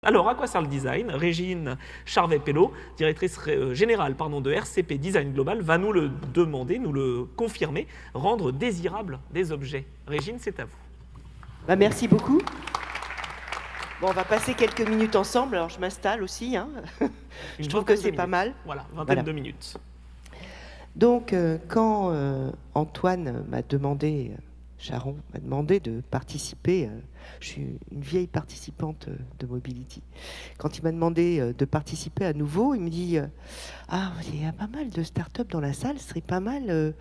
Alors, à quoi sert le design? Régine Charvet-Pello, directrice générale de RCP Design Global, va nous le demander, nous le confirmer, rendre désirables des objets. Régine, c'est à vous. Merci beaucoup. Bon, on va passer quelques minutes ensemble. Alors, je m'installe aussi. Je trouve que c'est pas mal. Voilà, vingtaine de minutes. Donc, quand Antoine m'a demandé, Charon m'a demandé de participer, je suis une vieille participante de Mobility, quand il m'a demandé de participer à nouveau, il me dit ah, il y a pas mal de startups dans la salle, ce serait pas mal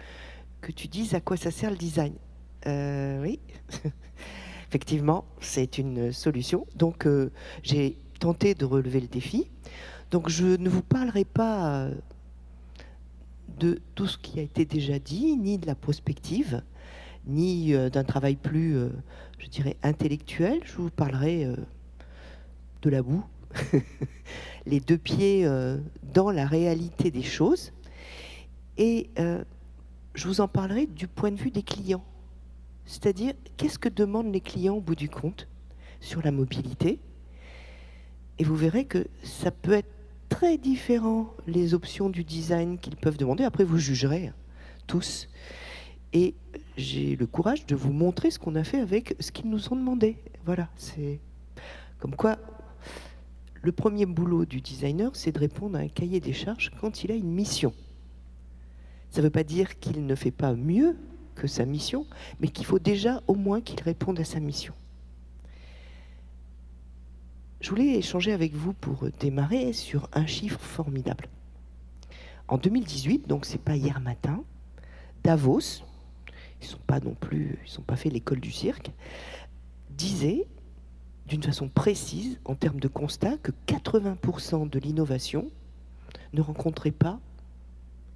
que tu dises à quoi ça sert le design. Oui, effectivement, c'est une solution. Donc, j'ai tenté de relever le défi. Donc, je ne vous parlerai pas de tout ce qui a été déjà dit, ni de la prospective, ni d'un travail plus, je dirais, intellectuel. Je vous parlerai de la boue, les deux pieds dans la réalité des choses. Et je vous en parlerai du point de vue des clients. C'est-à-dire, qu'est-ce que demandent les clients au bout du compte sur la mobilité? Et vous verrez que ça peut être très différent, les options du design qu'ils peuvent demander. Après, vous jugerez tous. Et j'ai le courage de vous montrer ce qu'on a fait avec ce qu'ils nous ont demandé. Voilà, c'est comme quoi le premier boulot du designer, c'est de répondre à un cahier des charges quand il a une mission. Ça ne veut pas dire qu'il ne fait pas mieux que sa mission, mais qu'il faut déjà au moins qu'il réponde à sa mission. Je voulais échanger avec vous pour démarrer sur un chiffre formidable. En 2018, donc c'est pas hier matin, Davos, ils sont pas fait l'école du cirque, disait d'une façon précise, en termes de constat, que 80% de l'innovation ne rencontrait pas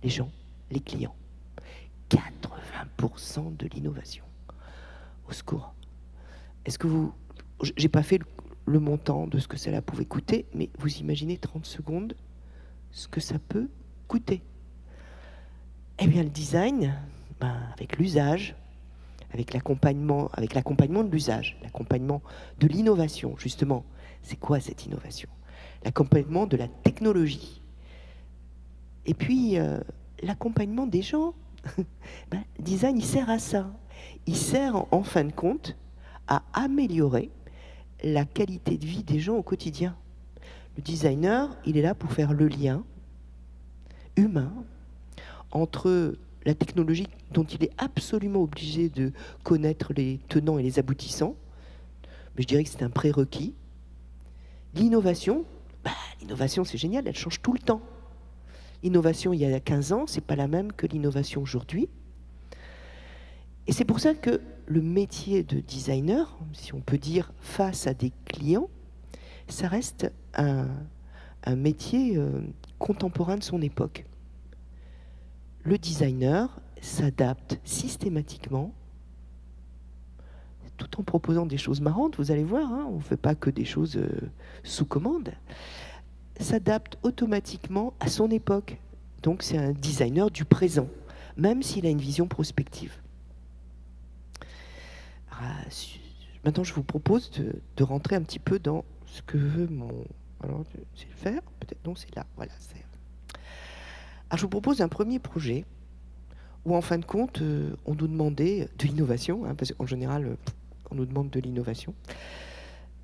les gens, les clients. 80% de l'innovation. Au secours. Est-ce que vous... J'ai pas fait le montant de ce que cela pouvait coûter, mais vous imaginez 30 secondes ce que ça peut coûter. Eh bien, le design, avec l'usage, avec l'accompagnement de l'usage, l'accompagnement de l'innovation, justement. C'est quoi cette innovation? L'accompagnement de la technologie. Et puis, l'accompagnement des gens. Le design, il sert à ça. Il sert, en fin de compte, à améliorer la qualité de vie des gens au quotidien. Le designer, il est là pour faire le lien humain entre la technologie dont il est absolument obligé de connaître les tenants et les aboutissants, mais je dirais que c'est un prérequis. L'innovation, l'innovation c'est génial, elle change tout le temps. L'innovation il y a 15 ans, c'est pas la même que l'innovation aujourd'hui. Et c'est pour ça que le métier de designer, si on peut dire face à des clients, ça reste un métier contemporain de son époque. Le designer s'adapte systématiquement, tout en proposant des choses marrantes, vous allez voir, on ne fait pas que des choses sous commande, s'adapte automatiquement à son époque. Donc c'est un designer du présent, même s'il a une vision prospective. Maintenant, je vous propose de rentrer un petit peu dans ce que veut mon... Alors, je vais le faire, peut-être non, c'est là, voilà. Alors, je vous propose un premier projet où, en fin de compte, on nous demandait de l'innovation, parce qu'en général, on nous demande de l'innovation,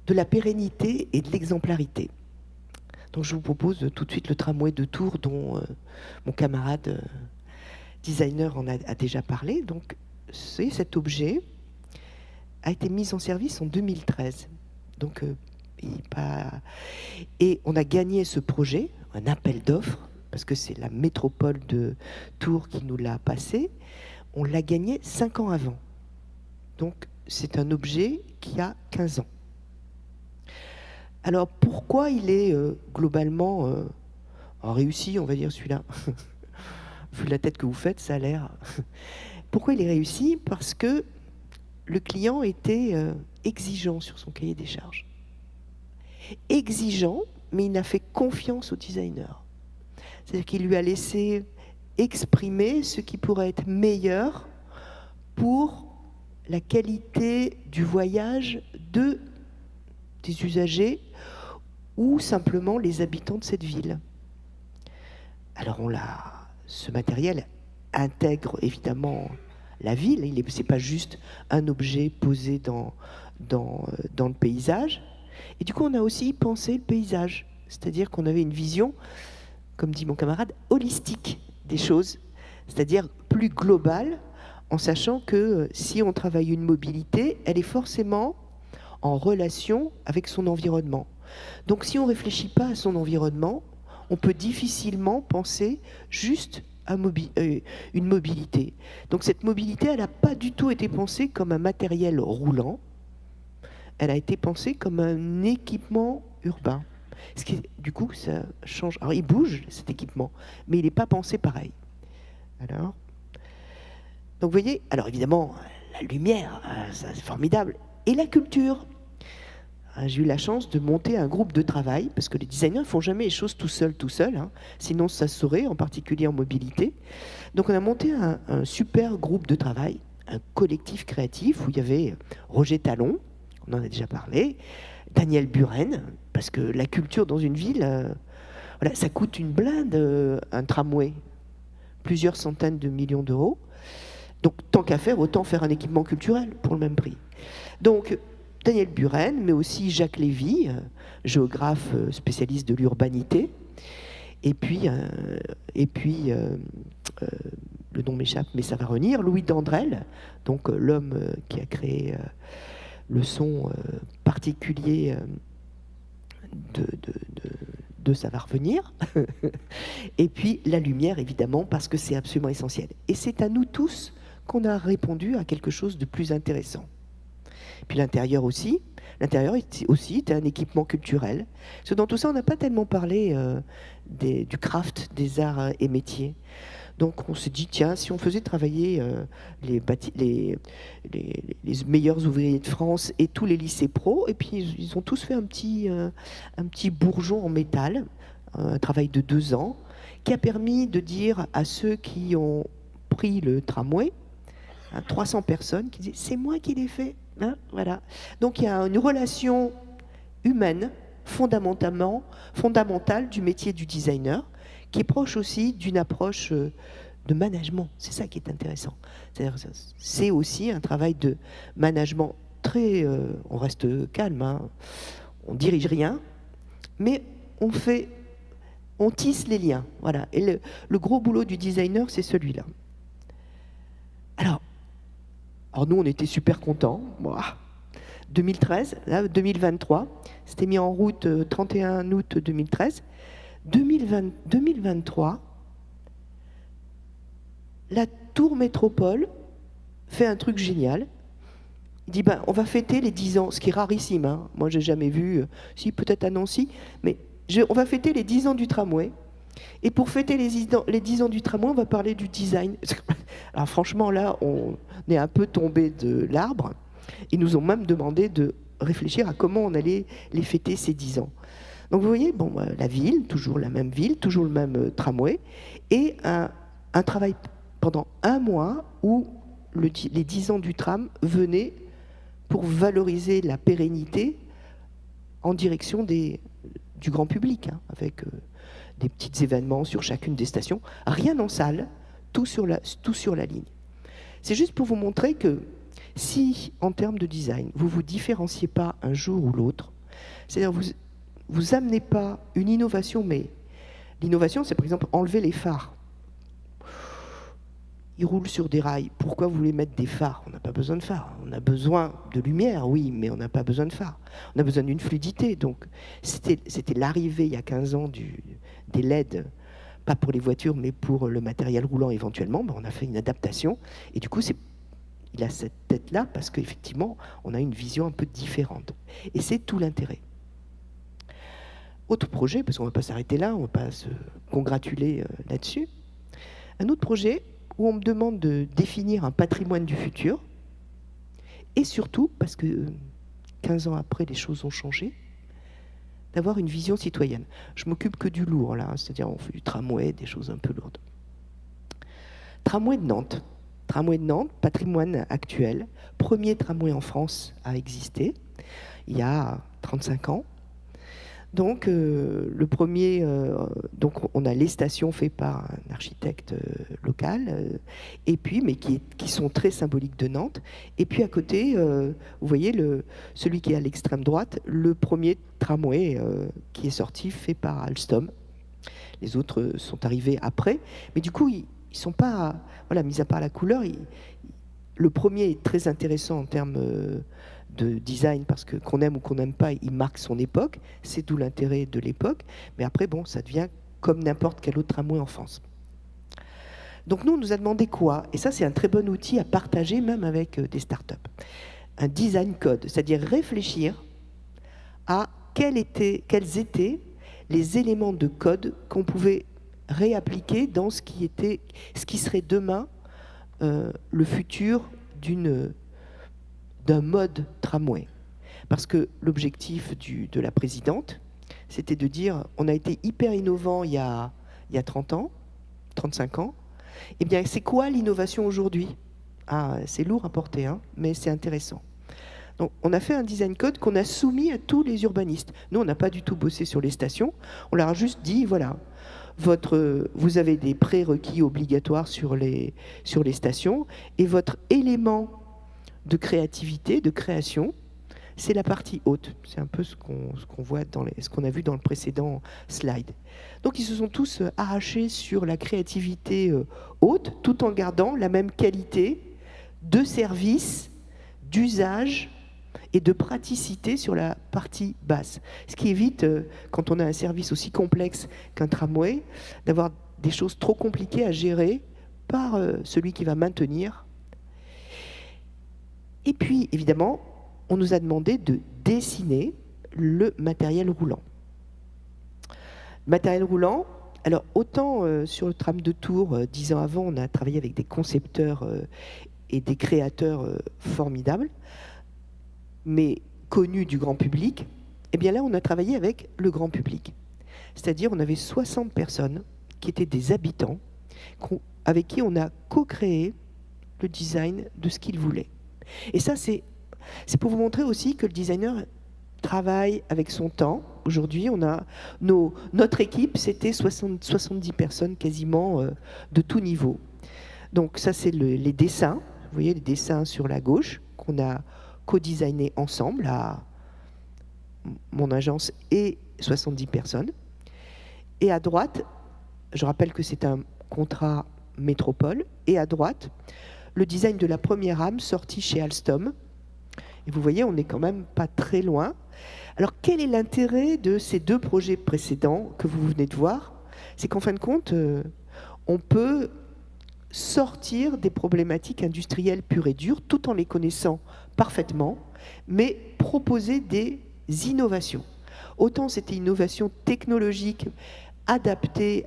de la pérennité et de l'exemplarité. Donc, je vous propose tout de suite le tramway de Tours, dont mon camarade designer en a déjà parlé. Donc, cet objet a été mis en service en 2013. Donc, et on a gagné ce projet, un appel d'offres, parce que c'est la métropole de Tours qui nous l'a passé. On l'a gagné 5 ans avant. Donc, c'est un objet qui a 15 ans. Alors, pourquoi il est globalement réussi, on va dire, celui-là? Vu la tête que vous faites, ça a l'air... Pourquoi il est réussi? Parce que le client était exigeant sur son cahier des charges. Exigeant, mais il a fait confiance au designer. C'est-à-dire qu'il lui a laissé exprimer ce qui pourrait être meilleur pour la qualité du voyage des usagers ou simplement les habitants de cette ville. Alors ce matériel intègre évidemment la ville, ce n'est pas juste un objet posé dans le paysage. Et du coup, on a aussi pensé le paysage, c'est-à-dire qu'on avait une vision, comme dit mon camarade, holistique des choses, c'est-à-dire plus globale, en sachant que si on travaille une mobilité, elle est forcément en relation avec son environnement. Donc si on ne réfléchit pas à son environnement, on peut difficilement penser juste à une mobilité. Donc cette mobilité, elle n'a pas du tout été pensée comme un matériel roulant, elle a été pensée comme un équipement urbain. Ce qui, du coup, ça change. Alors il bouge, cet équipement, mais il n'est pas pensé pareil. Alors, donc vous voyez, alors évidemment, la lumière, ça, c'est formidable. Et la culture. J'ai eu la chance de monter un groupe de travail, parce que les designers ne font jamais les choses tout seuls, hein, sinon ça se saurait, en particulier en mobilité. Donc on a monté un super groupe de travail, un collectif créatif, où il y avait Roger Talon, on en a déjà parlé, Daniel Buren, parce que la culture dans une ville, voilà, ça coûte une blinde, un tramway, plusieurs centaines de millions d'euros. Donc tant qu'à faire, autant faire un équipement culturel pour le même prix. Donc Daniel Buren, mais aussi Jacques Lévy, géographe spécialiste de l'urbanité, et puis le nom m'échappe, mais ça va revenir, Louis Dandrel, donc l'homme qui a créé le son particulier de ça va revenir, et puis la lumière, évidemment, parce que c'est absolument essentiel. Et c'est à nous tous qu'on a répondu à quelque chose de plus intéressant. Puis l'intérieur aussi était un équipement culturel. Parce que dans tout ça, on n'a pas tellement parlé du craft, des arts et métiers. Donc on s'est dit, tiens, si on faisait travailler les meilleurs ouvriers de France et tous les lycées pro, et puis ils ont tous fait un petit bourgeon en métal, un travail de 2 ans, qui a permis de dire à ceux qui ont pris le tramway, 300 personnes qui disaient, c'est moi qui l'ai fait. Hein, voilà. Donc il y a une relation humaine fondamentale du métier du designer, qui est proche aussi d'une approche de management. C'est ça qui est intéressant. C'est aussi un travail de management très... on reste calme, hein, on dirige rien, mais on tisse les liens. Voilà. Et le gros boulot du designer, c'est celui-là. Alors nous, on était super contents. 2013, là, 2023, c'était mis en route 31 août 2013. 2023, la Tour Métropole fait un truc génial. Il dit, on va fêter les 10 ans, ce qui est rarissime. Hein. Moi, j'ai jamais vu, si peut-être à Nancy, mais on va fêter les 10 ans du tramway. Et pour fêter les 10 ans du tramway, on va parler du design. Alors franchement, là, on est un peu tombé de l'arbre. Ils nous ont même demandé de réfléchir à comment on allait les fêter ces 10 ans. Donc vous voyez, la ville, toujours la même ville, toujours le même tramway, et un travail pendant 1 mois où les 10 ans du tram venaient pour valoriser la pérennité en direction du grand public, hein, avec... des petits événements sur chacune des stations, rien en salle, tout sur la ligne. C'est juste pour vous montrer que si, en termes de design, vous ne vous différenciez pas un jour ou l'autre, c'est-à-dire vous amenez pas une innovation, mais l'innovation, c'est par exemple enlever les phares. Ils roulent sur des rails. Pourquoi vous voulez mettre des phares? On n'a pas besoin de phares. On a besoin de lumière, oui, mais on n'a pas besoin de phares. On a besoin d'une fluidité. Donc, c'était l'arrivée, il y a 15 ans, des LED, pas pour les voitures, mais pour le matériel roulant éventuellement. On a fait une adaptation. Et du coup, il a cette tête-là parce qu'effectivement, on a une vision un peu différente. Et c'est tout l'intérêt. Autre projet, parce qu'on ne va pas s'arrêter là, on ne va pas se congratuler là-dessus. Un autre projet où on me demande de définir un patrimoine du futur, et surtout, parce que 15 ans après, les choses ont changé, d'avoir une vision citoyenne. Je m'occupe que du lourd, là, c'est-à-dire on fait du tramway, des choses un peu lourdes. Tramway de Nantes. Tramway de Nantes, patrimoine actuel, premier tramway en France à exister, il y a 35 ans. Donc, le premier, donc on a les stations faites par un architecte local, et puis, mais qui sont très symboliques de Nantes. Et puis à côté, vous voyez celui qui est à l'extrême droite, le premier tramway qui est sorti fait par Alstom. Les autres sont arrivés après, mais du coup, ils sont pas, voilà, mis à part la couleur. Le premier est très intéressant en termes de design, parce que qu'on aime ou qu'on n'aime pas, il marque son époque, c'est d'où l'intérêt de l'époque, mais après, bon, ça devient comme n'importe quel autre tramway en France. Donc nous, on nous a demandé quoi? Et ça, c'est un très bon outil à partager, même avec des startups. Un design code, c'est-à-dire réfléchir à quels étaient les éléments de code qu'on pouvait réappliquer dans ce qui serait demain le futur d'un mode tramway. Parce que l'objectif de la présidente, c'était de dire, on a été hyper innovant il y a 30 ans, 35 ans, eh bien c'est quoi l'innovation aujourd'hui? Ah, c'est lourd à porter, hein, mais c'est intéressant. Donc on a fait un design code qu'on a soumis à tous les urbanistes. Nous, on n'a pas du tout bossé sur les stations, on leur a juste dit, voilà, vous avez des prérequis obligatoires sur les stations, et votre élément de créativité, de création, c'est la partie haute. C'est un peu ce qu'on voit ce qu'on a vu dans le précédent slide. Donc ils se sont tous arrachés sur la créativité haute, tout en gardant la même qualité de service, d'usage et de praticité sur la partie basse. Ce qui évite, quand on a un service aussi complexe qu'un tramway, d'avoir des choses trop compliquées à gérer par celui qui va maintenir. Et puis, évidemment, on nous a demandé de dessiner le matériel roulant. Matériel roulant, alors autant sur le tram de Tours, 10 ans avant, on a travaillé avec des concepteurs et des créateurs formidables, mais connus du grand public, et bien là, on a travaillé avec le grand public. C'est-à-dire, on avait 60 personnes qui étaient des habitants, avec qui on a co-créé le design de ce qu'ils voulaient. Et ça, c'est pour vous montrer aussi que le designer travaille avec son temps. Aujourd'hui, on a notre équipe, c'était 70 personnes quasiment de tout niveau. Donc ça, c'est les dessins. Vous voyez les dessins sur la gauche qu'on a co-designé ensemble à mon agence et 70 personnes. Et à droite, je rappelle que c'est un contrat métropole, et à droite, le design de la première rame sortie chez Alstom. Et vous voyez, on n'est quand même pas très loin. Alors, quel est l'intérêt de ces deux projets précédents que vous venez de voir? C'est qu'en fin de compte, on peut sortir des problématiques industrielles pures et dures, tout en les connaissant parfaitement, mais proposer des innovations. Autant c'était une innovation technologique adaptée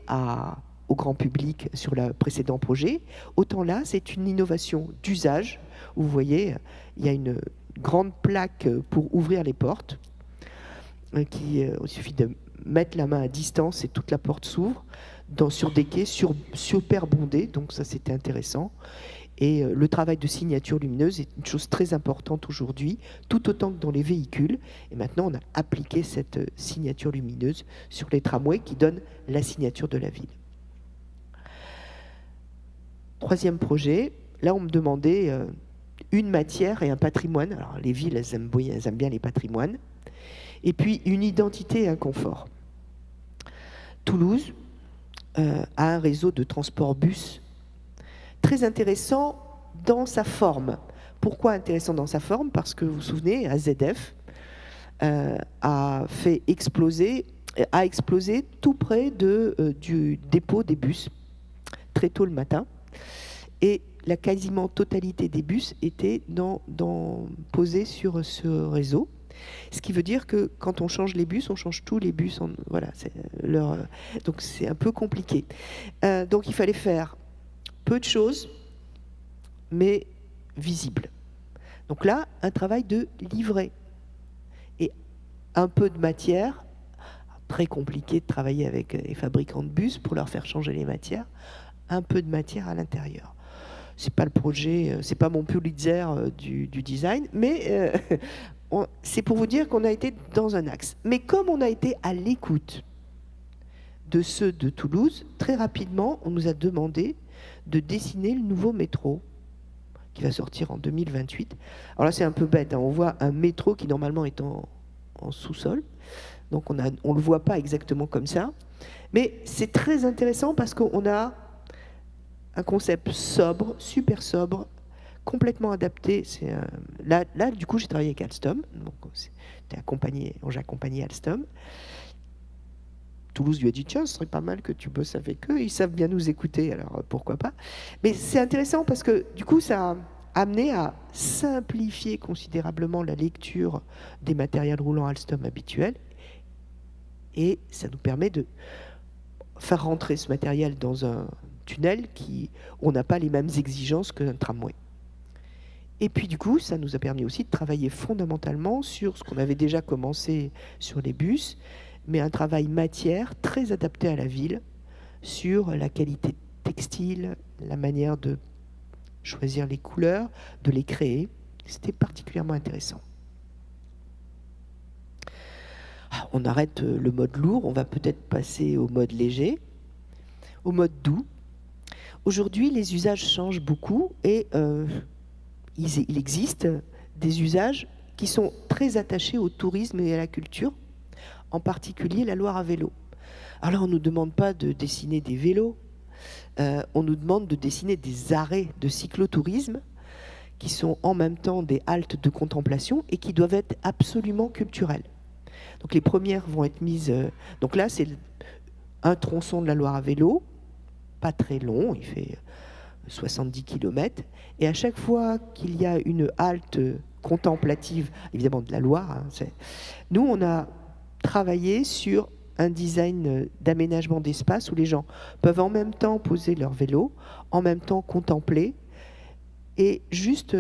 au grand public sur le précédent projet, autant là, c'est une innovation d'usage, où vous voyez, il y a une grande plaque pour ouvrir les portes, il suffit de mettre la main à distance et toute la porte s'ouvre, sur des quais super bondés, donc ça c'était intéressant. Et le travail de signature lumineuse est une chose très importante aujourd'hui, tout autant que dans les véhicules. Et maintenant, on a appliqué cette signature lumineuse sur les tramways qui donne la signature de la ville. Troisième projet, là on me demandait une matière et un patrimoine. Alors les villes, elles aiment bien les patrimoines. Et puis une identité et un confort. Toulouse a un réseau de transport bus très intéressant dans sa forme. Pourquoi intéressant dans sa forme? Parce que vous vous souvenez, AZF a explosé tout près du dépôt des bus, très tôt le matin. Et la quasiment totalité des bus étaient posés sur ce réseau. Ce qui veut dire que quand on change les bus, on change tous les bus. Voilà, donc c'est un peu compliqué. Donc il fallait faire peu de choses, mais visibles. Donc là, un travail de livret. Et un peu de matière. Très compliqué de travailler avec les fabricants de bus pour leur faire changer les matières. Un peu de matière à l'intérieur. C'est pas le projet, c'est pas mon Pulitzer du design, mais c'est pour vous dire qu'on a été dans un axe. Mais comme on a été à l'écoute de ceux de Toulouse, très rapidement, on nous a demandé de dessiner le nouveau métro qui va sortir en 2028. Alors là, c'est un peu bête, hein. On voit un métro qui normalement est en sous-sol, donc on ne le voit pas exactement comme ça. Mais c'est très intéressant parce qu'on a un concept sobre, super sobre, complètement adapté. Là, du coup, j'ai travaillé avec Alstom, donc j'ai accompagné Alstom. Toulouse lui a dit, tiens, ce serait pas mal que tu bosses avec eux, ils savent bien nous écouter, alors pourquoi pas. Mais c'est intéressant parce que du coup, ça a amené à simplifier considérablement la lecture des matériels roulants Alstom habituels, et ça nous permet de faire rentrer ce matériel dans un tunnel où on n'a pas les mêmes exigences qu'un tramway. Et puis du coup, ça nous a permis aussi de travailler fondamentalement sur ce qu'on avait déjà commencé sur les bus, mais un travail matière très adapté à la ville, sur la qualité textile, la manière de choisir les couleurs, de les créer. C'était particulièrement intéressant. On arrête le mode lourd, on va peut-être passer au mode léger, au mode doux. Aujourd'hui, les usages changent beaucoup et il existe des usages qui sont très attachés au tourisme et à la culture, en particulier la Loire à vélo. Alors là, on ne nous demande pas de dessiner des vélos, on nous demande de dessiner des arrêts de cyclotourisme qui sont en même temps des haltes de contemplation et qui doivent être absolument culturelles. Donc les premières vont être mises... donc là, c'est un tronçon de la Loire à vélo, pas très long, il fait 70 km, et à chaque fois qu'il y a une halte contemplative, évidemment de la Loire, hein, nous, on a travaillé sur un design d'aménagement d'espace où les gens peuvent en même temps poser leur vélo, en même temps contempler, et juste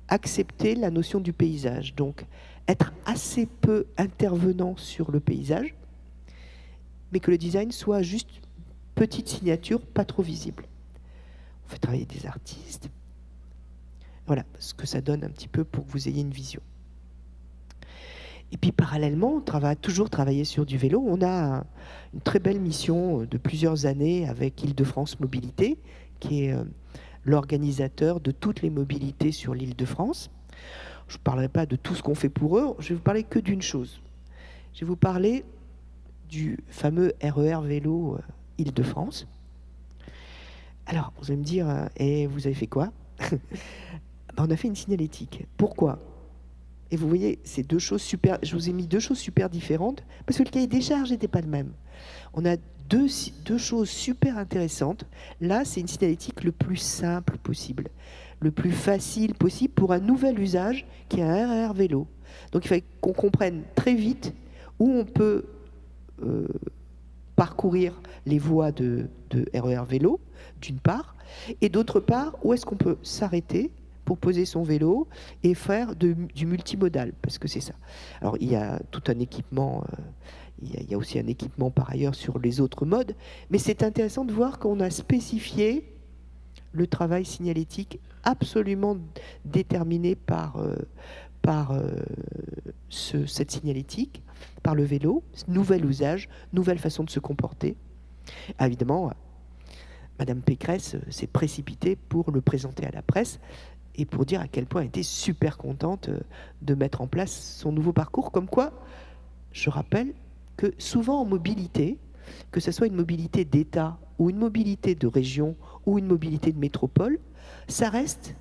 accepter la notion du paysage. Donc, être assez peu intervenant sur le paysage, mais que le design soit juste petite signature, pas trop visible. On fait travailler des artistes. Voilà ce que ça donne un petit peu pour que vous ayez une vision. Et puis parallèlement, on a toujours travaillé sur du vélo. On a une très belle mission de plusieurs années avec Île-de-France Mobilité, qui est l'organisateur de toutes les mobilités sur l'Île-de-France. Je ne parlerai pas de tout ce qu'on fait pour eux, je vais vous parler que d'une chose. Je vais vous parler du fameux RER vélo Île-de-France. Alors, vous allez me dire, et vous avez fait quoi? On a fait une signalétique. Pourquoi? Et vous voyez, c'est deux choses super. Je vous ai mis deux choses super différentes parce que le cahier des charges n'était pas le même. On a deux choses super intéressantes. Là, c'est une signalétique le plus simple possible, le plus facile possible pour un nouvel usage qui est un RER vélo. Donc, il fallait qu'on comprenne très vite où on peut parcourir les voies de RER vélo, d'une part, et d'autre part, où est-ce qu'on peut s'arrêter pour poser son vélo et faire du multimodal, parce que c'est ça. Alors, il y a tout un équipement, il y a aussi un équipement par ailleurs sur les autres modes, mais c'est intéressant de voir qu'on a spécifié le travail signalétique absolument déterminé par cette signalétique, par le vélo, nouvel usage, nouvelle façon de se comporter. Ah, évidemment, Madame Pécresse s'est précipitée pour le présenter à la presse et pour dire à quel point elle était super contente de mettre en place son nouveau parcours. Comme quoi, je rappelle que souvent en mobilité, que ce soit une mobilité d'État ou une mobilité de région ou une mobilité de métropole, ça reste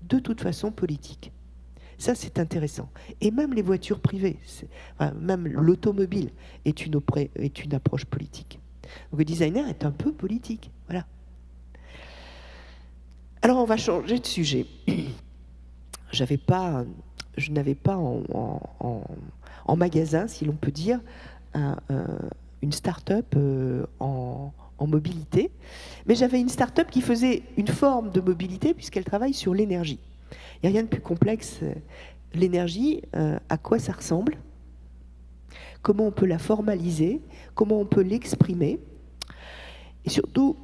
de toute façon politique. Ça, c'est intéressant. Et même les voitures privées, même l'automobile est une approche politique. Donc le designer est un peu politique. Voilà. Alors on va changer de sujet. Je n'avais pas en magasin, si l'on peut dire, une start-up en mobilité, mais j'avais une start-up qui faisait une forme de mobilité puisqu'elle travaille sur l'énergie. Il n'y a rien de plus complexe. L'énergie, à quoi ça ressemble? Comment on peut la formaliser? Comment on peut l'exprimer? Et surtout,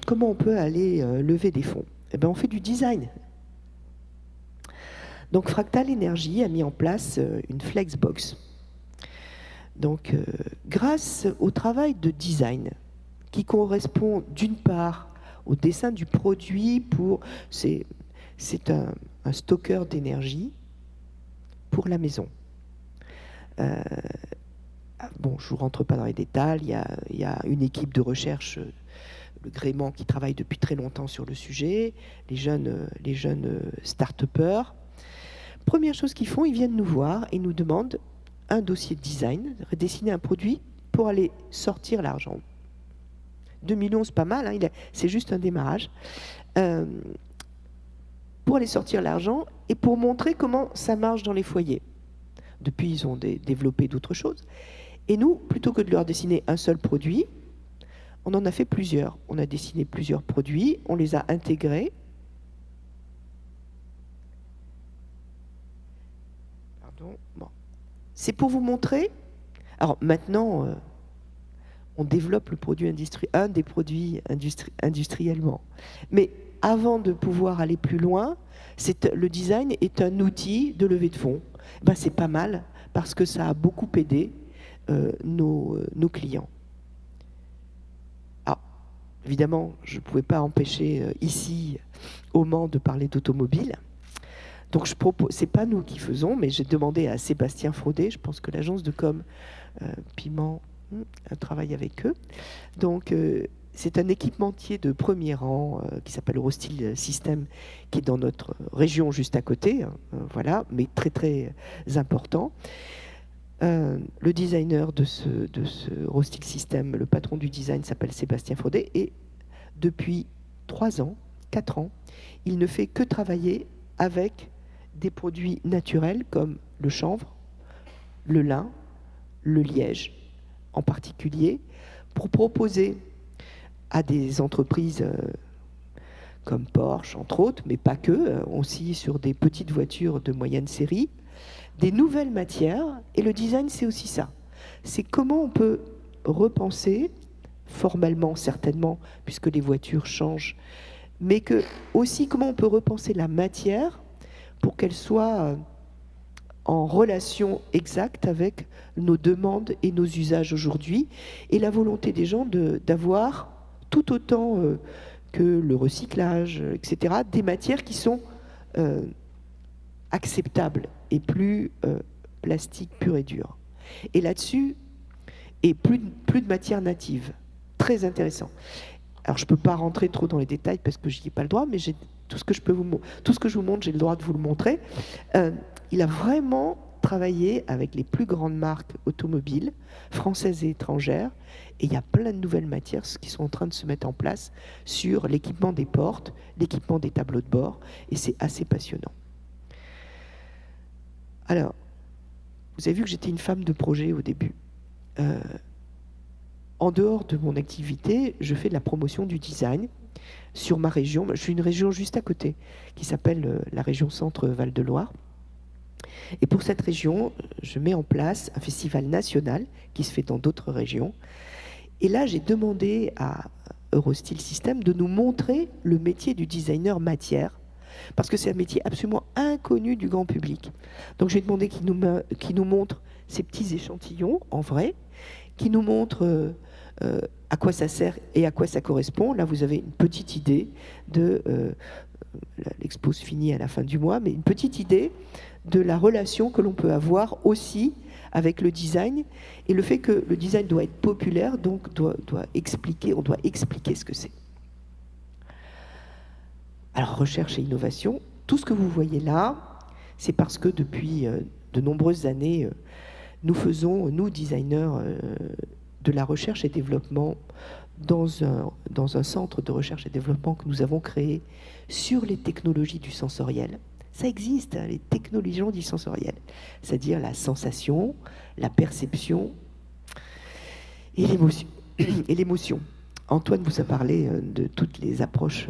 comment on peut aller lever des fonds? Eh bien, on fait du design. Donc Fractal Energy a mis en place une Flexbox. Donc grâce au travail de design qui correspond d'une part au dessin du produit c'est un stockeur d'énergie pour la maison. Bon, je ne vous rentre pas dans les détails, il y a une équipe de recherche, le Gréement, qui travaille depuis très longtemps sur le sujet, les jeunes start-upers. Première chose qu'ils font, ils viennent nous voir et nous demandent un dossier de design, redessiner un produit pour aller sortir l'argent. 2 millions, c'est pas mal, hein, c'est juste un démarrage. Pour aller sortir l'argent et pour montrer comment ça marche dans les foyers. Depuis, ils ont développé d'autres choses. Et nous, plutôt que de leur dessiner un seul produit, on en a fait plusieurs. On a dessiné plusieurs produits, on les a intégrés. Pardon. Bon. C'est pour vous montrer. Alors maintenant, on développe le produit un des produits industriellement. Mais avant de pouvoir aller plus loin, le design est un outil de levée de fonds. Ben, c'est pas mal parce que ça a beaucoup aidé nos clients. Alors, évidemment, je ne pouvais pas empêcher ici, au Mans, de parler d'automobile. Donc, c'est pas nous qui faisons, mais j'ai demandé à Sébastien Fraudet, je pense que l'agence de com Piment travaille avec eux. Donc, c'est un équipementier de premier rang qui s'appelle Eurostyle System, qui est dans notre région juste à côté, voilà, mais très très important. Le designer de ce Eurostyle System, le patron du design, s'appelle Sébastien Fraudet, et depuis 3 ans, 4 ans, il ne fait que travailler avec des produits naturels comme le chanvre, le lin, le liège en particulier, pour proposer à des entreprises comme Porsche, entre autres, mais pas que, aussi sur des petites voitures de moyenne série, des nouvelles matières. Et le design, c'est aussi ça. C'est comment on peut repenser, formellement certainement, puisque les voitures changent, mais aussi comment on peut repenser la matière pour qu'elle soit en relation exacte avec nos demandes et nos usages aujourd'hui, et la volonté des gens d'avoir tout autant que le recyclage, etc., des matières qui sont acceptables et plus plastique pur et dur. Et là-dessus, et plus de matière native. Très intéressant. Alors, je ne peux pas rentrer trop dans les détails parce que je n'y ai pas le droit, mais tout ce que je vous montre, j'ai le droit de vous le montrer. Il a vraiment travaillé avec les plus grandes marques automobiles, françaises et étrangères, et il y a plein de nouvelles matières qui sont en train de se mettre en place sur l'équipement des portes, l'équipement des tableaux de bord, et c'est assez passionnant. Alors, vous avez vu que j'étais une femme de projet au début. En dehors de mon activité, je fais de la promotion du design sur ma région. Je suis une région juste à côté, qui s'appelle la région Centre Val-de-Loire. Et pour cette région, je mets en place un festival national qui se fait dans d'autres régions. Et là, j'ai demandé à Eurostyle System de nous montrer le métier du designer matière, parce que c'est un métier absolument inconnu du grand public. Donc j'ai demandé qu'il nous montre ces petits échantillons en vrai, qui nous montre à quoi ça sert et à quoi ça correspond. Là, vous avez une petite idée de... l'expo se finit à la fin du mois, mais une petite idée de la relation que l'on peut avoir aussi avec le design, et le fait que le design doit être populaire, donc on doit expliquer ce que c'est. Alors, recherche et innovation, tout ce que vous voyez là, c'est parce que depuis de nombreuses années, nous designers, de la recherche et développement dans un centre de recherche et développement que nous avons créé sur les technologies du sensoriel. Ça existe, hein, les technologies du sensoriel, c'est-à-dire la sensation, la perception et l'émotion. Antoine vous a parlé de toutes les approches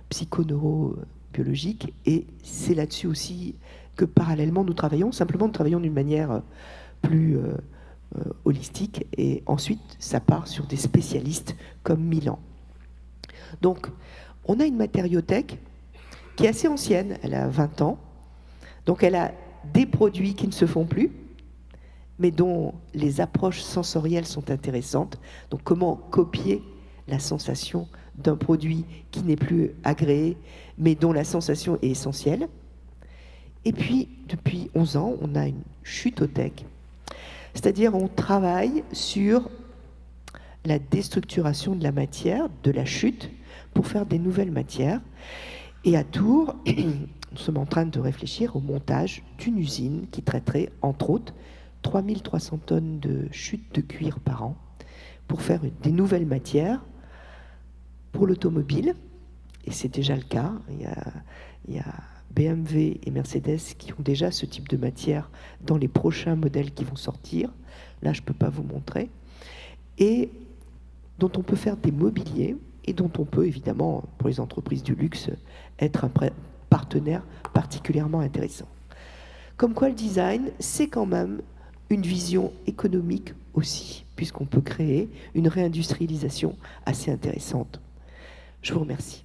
psychoneurobiologiques, et c'est là-dessus aussi que parallèlement nous travaillons. Simplement, nous travaillons d'une manière plus holistique, et ensuite ça part sur des spécialistes comme Milan. Donc on a une matériothèque qui est assez ancienne, elle a 20 ans, Donc elle a des produits qui ne se font plus, mais dont les approches sensorielles sont intéressantes. Donc comment copier la sensation d'un produit qui n'est plus agréé, mais dont la sensation est essentielle. Et puis, depuis 11 ans, on a une chutothèque, c'est-à-dire on travaille sur la déstructuration de la matière, de la chute, pour faire des nouvelles matières. Et à Tours, nous sommes en train de réfléchir au montage d'une usine qui traiterait, entre autres, 3300 tonnes de chute de cuir par an pour faire des nouvelles matières pour l'automobile. Et c'est déjà le cas. Il y a BMW et Mercedes qui ont déjà ce type de matière dans les prochains modèles qui vont sortir. Là, je ne peux pas vous montrer. Et dont on peut faire des mobiliers et dont on peut, évidemment, pour les entreprises du luxe, être un partenaire particulièrement intéressant. Comme quoi le design, c'est quand même une vision économique aussi, puisqu'on peut créer une réindustrialisation assez intéressante. Je vous remercie.